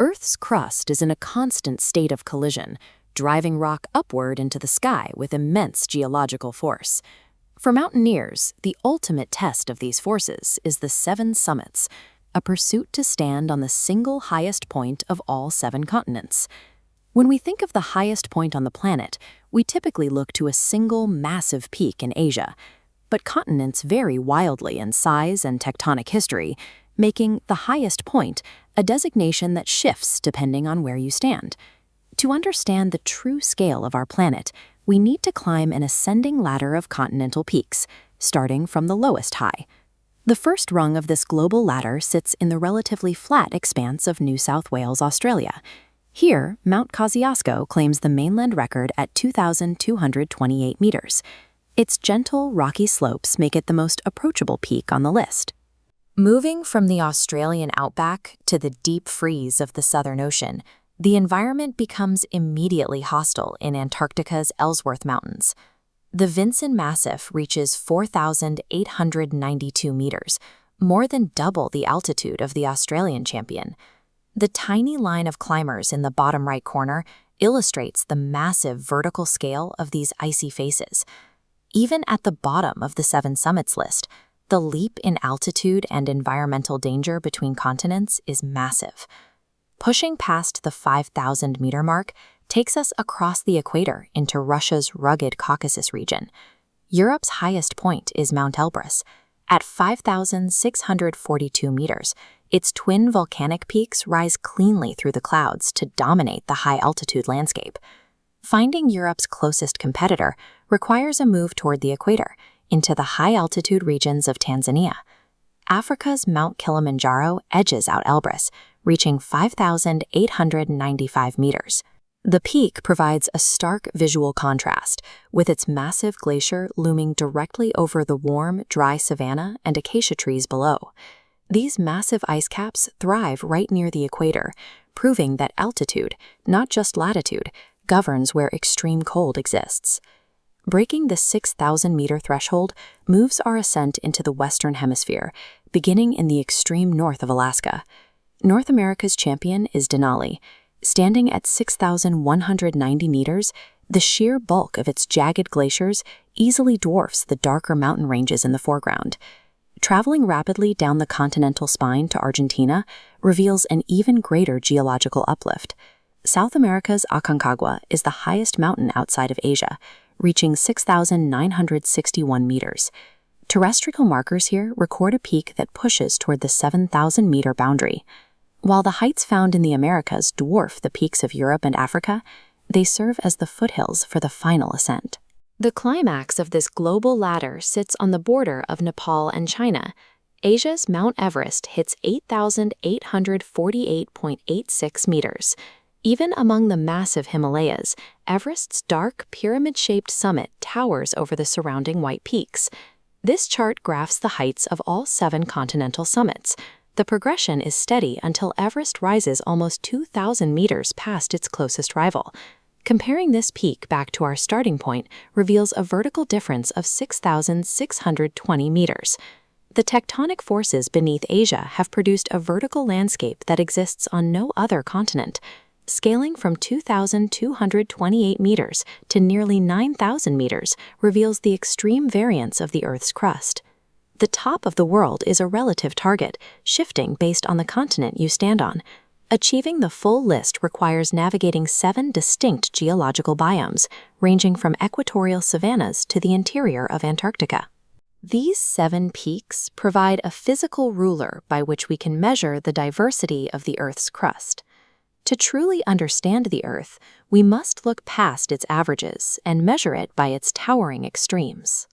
Earth's crust is in a constant state of collision, driving rock upward into the sky with immense geological force. For mountaineers, the ultimate test of these forces is the Seven Summits, a pursuit to stand on the single highest point of all 7 continents. When we think of the highest point on the planet, we typically look to a single massive peak in Asia. But continents vary wildly in size and tectonic history, making the highest point a designation that shifts depending on where you stand. To understand the true scale of our planet, we need to climb an ascending ladder of continental peaks, starting from the lowest high. The first rung of this global ladder sits in the relatively flat expanse of New South Wales, Australia. Here, Mount Kosciuszko claims the mainland record at 2,228 meters. Its gentle, rocky slopes make it the most approachable peak on the list. Moving from the Australian outback to the deep freeze of the Southern Ocean, the environment becomes immediately hostile in Antarctica's Ellsworth Mountains. The Vinson Massif reaches 4,892 meters, more than double the altitude of the Australian champion. The tiny line of climbers in the bottom right corner illustrates the massive vertical scale of these icy faces. Even at the bottom of the 7 summits list, the leap in altitude and environmental danger between continents is massive. Pushing past the 5,000-meter mark takes us across the equator into Russia's rugged Caucasus region. Europe's highest point is Mount Elbrus. At 5,642 meters, its twin volcanic peaks rise cleanly through the clouds to dominate the high-altitude landscape. Finding Europe's closest competitor requires a move toward the equator, into the high-altitude regions of Tanzania. Africa's Mount Kilimanjaro edges out Elbrus, reaching 5,895 meters. The peak provides a stark visual contrast, with its massive glacier looming directly over the warm, dry savanna and acacia trees below. These massive ice caps thrive right near the equator, proving that altitude, not just latitude, governs where extreme cold exists. Breaking the 6,000-meter threshold moves our ascent into the Western Hemisphere, beginning in the extreme north of Alaska. North America's champion is Denali. Standing at 6,190 meters, the sheer bulk of its jagged glaciers easily dwarfs the darker mountain ranges in the foreground. Traveling rapidly down the continental spine to Argentina reveals an even greater geological uplift. South America's Aconcagua is the highest mountain outside of Asia, reaching 6,961 meters. Terrestrial markers here record a peak that pushes toward the 7,000-meter boundary. While the heights found in the Americas dwarf the peaks of Europe and Africa, they serve as the foothills for the final ascent. The climax of this global ladder sits on the border of Nepal and China. Asia's Mount Everest hits 8,848.86 meters. Even among the massive Himalayas, Everest's dark, pyramid-shaped summit towers over the surrounding white peaks. This chart graphs the heights of all 7 continental summits. The progression is steady until Everest rises almost 2,000 meters past its closest rival. Comparing this peak back to our starting point reveals a vertical difference of 6,620 meters. The tectonic forces beneath Asia have produced a vertical landscape that exists on no other continent. Scaling from 2,228 meters to nearly 9,000 meters reveals the extreme variance of the Earth's crust. The top of the world is a relative target, shifting based on the continent you stand on. Achieving the full list requires navigating 7 distinct geological biomes, ranging from equatorial savannas to the interior of Antarctica. These 7 peaks provide a physical ruler by which we can measure the diversity of the Earth's crust. To truly understand the Earth, we must look past its averages and measure it by its towering extremes.